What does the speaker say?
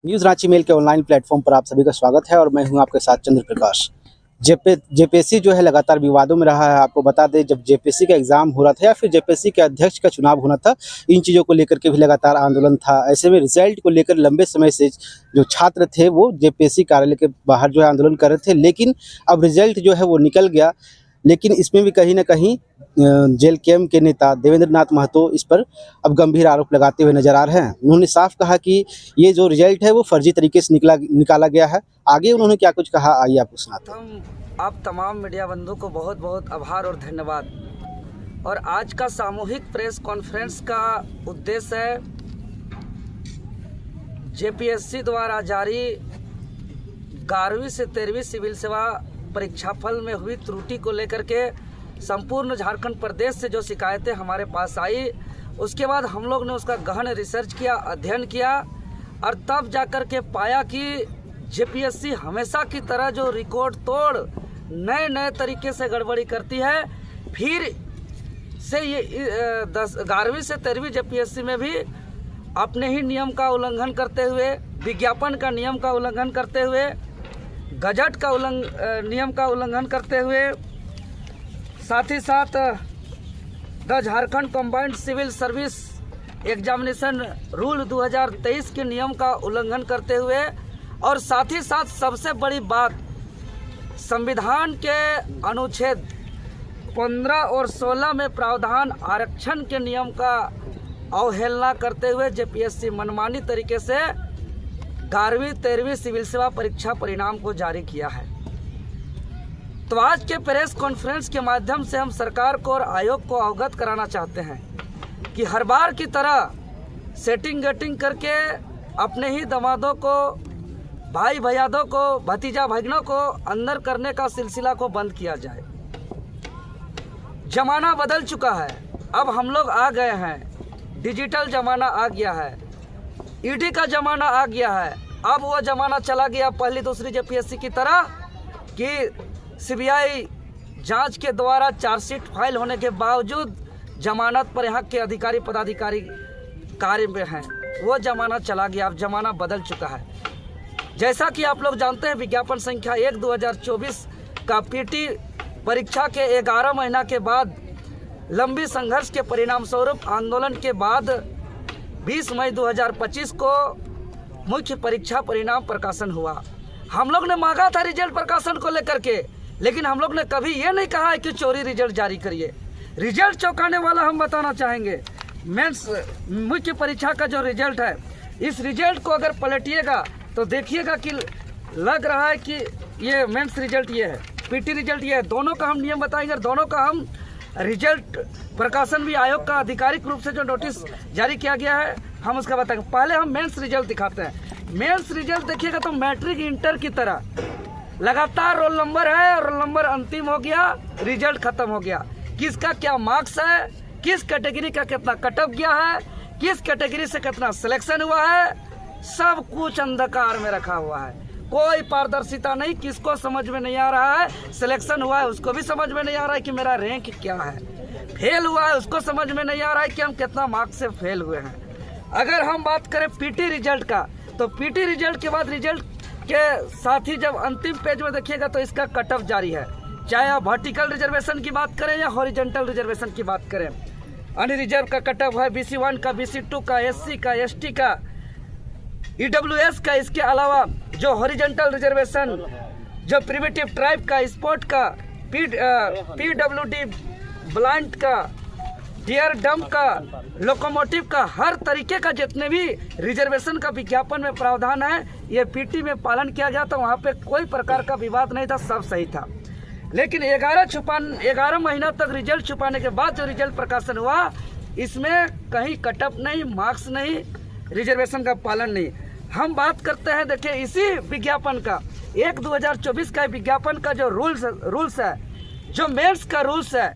News Ranchi mail के online platform पर आप सभी का स्वागत है और मैं हूं आपके साथ चंद्र प्रकाश। जेपीएससी जो है लगातार विवादों में रहा है। आपको बता दें, जब जेपीएससी का एग्ज़ाम हो रहा था या फिर जेपीएससी के अध्यक्ष का चुनाव होना था, इन चीज़ों को लेकर के भी लगातार आंदोलन था। ऐसे में रिजल्ट को लेकर लंबे समय से जो छात्र थे वो जेपीएससी कार्यालय के बाहर जो है आंदोलन कर रहे थे, लेकिन अब रिजल्ट जो है वो निकल गया। लेकिन इसमें भी कहीं न कहीं जेल के नेता देवेंद्र नाथ महतो इस पर अब गंभीर आरोप लगाते हुए नजर आ रहे हैं। उन्होंने साफ कहा कि ये जो रिजल्ट है वो फर्जी तरीके से निकाला गया है। आगे उन्होंने क्या कुछ कहा, आइए आपको सुनाते हैं। आप तमाम मीडिया बंधु को बहुत बहुत आभार और धन्यवाद। और आज का सामूहिक प्रेस कॉन्फ्रेंस का उद्देश्य है जेपीएससी द्वारा जारी 11वीं से 13वीं सिविल सेवा परीक्षाफल में हुई त्रुटि को लेकर के संपूर्ण झारखंड प्रदेश से जो शिकायतें हमारे पास आई, उसके बाद हम लोग ने उसका गहन रिसर्च किया, अध्ययन किया और तब जाकर के पाया कि जेपीएससी हमेशा की तरह जो रिकॉर्ड तोड़ नए तरीके से गड़बड़ी करती है, फिर से ये 11वीं से 13वीं जेपीएससी में भी अपने ही नियम का उल्लंघन करते हुए, विज्ञापन का नियम का उल्लंघन करते हुए, गजट का नियम का उल्लंघन करते हुए, साथ ही साथ the Jharkhand combined civil service examination rule 2023 के नियम का उल्लंघन करते हुए, और साथ ही साथ सबसे बड़ी बात, संविधान के अनुच्छेद 15 और 16 में प्रावधान आरक्षण के नियम का अवहेलना करते हुए जेपीएससी मनमानी तरीके से 11वीं 13वीं सिविल सेवा परीक्षा परिणाम को जारी किया है। तो आज के प्रेस कॉन्फ्रेंस के माध्यम से हम सरकार को और आयोग को अवगत कराना चाहते हैं कि हर बार की तरह सेटिंग गेटिंग करके अपने ही दमादों को, भाई भैयादों को, भतीजा भागनों को अंदर करने का सिलसिला को बंद किया जाए। जमाना बदल चुका है, अब हम लोग आ गए हैं, डिजिटल जमाना आ गया है, ईडी का जमाना आ गया है। अब वो जमाना चला गया पहली दूसरी जेपीएससी की तरह कि सीबीआई जांच के द्वारा चार्जशीट फाइल होने के बावजूद जमानत पर यहाँ के अधिकारी पदाधिकारी कार्य में हैं। वो जमाना चला गया, अब जमाना बदल चुका है। जैसा कि आप लोग जानते हैं, विज्ञापन संख्या 1/2024 का पीटी परीक्षा के 11 महीना के बाद लंबी संघर्ष के परिणाम स्वरूप आंदोलन के बाद 20 मई 2025 को मुख्य परीक्षा परिणाम प्रकाशन हुआ। हम लोग ने मांगा था रिजल्ट प्रकाशन को लेकर के, लेकिन हम लोग ने कभी ये नहीं कहा है कि चोरी रिजल्ट जारी करिए। रिजल्ट चौंकाने वाला हम बताना चाहेंगे, मेंस मुख्य परीक्षा का जो रिजल्ट है, इस रिजल्ट को अगर पलटिएगा तो देखिएगा कि लग रहा है कि ये मेंस रिजल्ट ये है, पीटी रिजल्ट ये है। दोनों का हम नियम बताएंगे, दोनों का हम रिजल्ट प्रकाशन भी आयोग का आधिकारिक रूप से जो नोटिस जारी किया गया है हम उसका बताएंगे। पहले हम मेंस रिजल्ट दिखाते हैं। मेंस रिजल्ट देखिएगा तो मैट्रिक इंटर की तरह लगातार रोल नंबर है, रोल नंबर अंतिम हो गया, रिजल्ट खत्म हो गया। किसका क्या मार्क्स है, किस कैटेगरी का कितना कट ऑफ गया है, किस कैटेगरी से कितना सिलेक्शन हुआ है, सब कुछ अंधकार में रखा हुआ है। कोई पारदर्शिता नहीं, किसको समझ में नहीं आ रहा है। सिलेक्शन हुआ है उसको भी समझ में नहीं आ रहा है कि मेरा रैंक क्या है। फेल हुआ है उसको समझ में नहीं आ रहा है कि हम कितना मार्क्स से फेल हुए हैं। अगर हम बात करें पीटी रिजल्ट का, तो पीटी रिजल्ट के बाद रिजल्ट के साथ ही जब अंतिम पेज में देखिएगा तो इसका कट ऑफ जारी है। चाहे आप वर्टिकल रिजर्वेशन की बात करें या हॉरिजॉन्टल रिजर्वेशन की बात करें, अनरिजर्व का कट ऑफ है BC1 का, BC2 का, SC का, ST का, EWS का। इसके अलावा जो हॉरिजॉन्टल रिजर्वेशन, जो प्रिमिटिव ट्राइब का, स्पोर्ट का, PWD ब्लाइंड का, डियर डम का, लोकोमोटिव का, हर तरीके का जितने भी रिजर्वेशन का विज्ञापन में प्रावधान है, ये पीटी में पालन किया गया। तो वहाँ पे कोई प्रकार का विवाद नहीं था, सब सही था। लेकिन 11 महीना तक रिजल्ट छुपाने के बाद जो रिजल्ट प्रकाशन हुआ, इसमें कहीं कटअप नहीं, मार्क्स नहीं, रिजर्वेशन का पालन नहीं। हम बात करते हैं, देखिए इसी विज्ञापन का 1/2024 का विज्ञापन का जो रूल्स है, जो मेंस का रूल्स है,